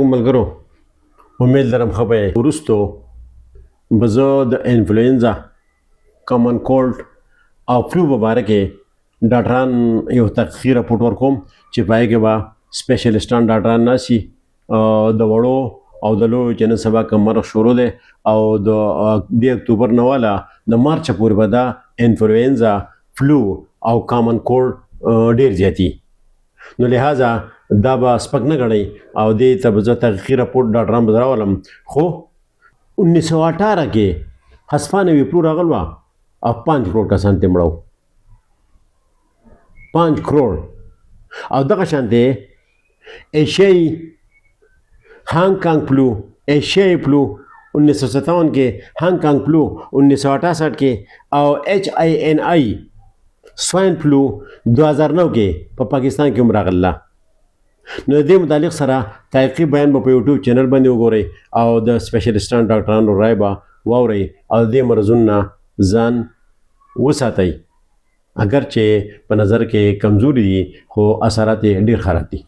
ملګرو امید لرم ښه به یې. وروستو به زه د انفلوینزا، کامن کولډ او فلو په باره کې ډاکټران یو تحقیقي راپورټ ورکوم چې په هغې کې به سپیشلیسټان ډاکټران ناستي د وړو او د لویو چې نن سبا که مرض شروع دی او د دې اکتوبر نه واله د مارچه پورې به دا انفلوینزا، فلو او کامن کولډ ډېر زیاتي. نو لہذا دا به سپک نه ګڼئ او دې ته به زه تحقیقي راپورټ ډاکټران به راولم. خو 1918 کې حذفان ویپرو راغل وه او 5 کروڑ کسان ترې مړه وو. 5 کروڑ. او دغه شانتې ایشیایي هانګ کانګ فلو، ایشیایي فلو 1957 کې، هانګ کانګ فلو 1968 کې او ایچ آئی این آئی سواین فلو 2009 کې په پاکستان کې هم راغله. نو د دې متعلق سره تحقیقي بیان به په یوټیوب چینل باندې وګورئ او د سپیشلیسټان ډاکټرانو رای به واورئ او د دې مرضونو نه ځان وساتئ. اگر چې په نظر کې کمزوري دي خو اثرات یې ډېر خراب دي.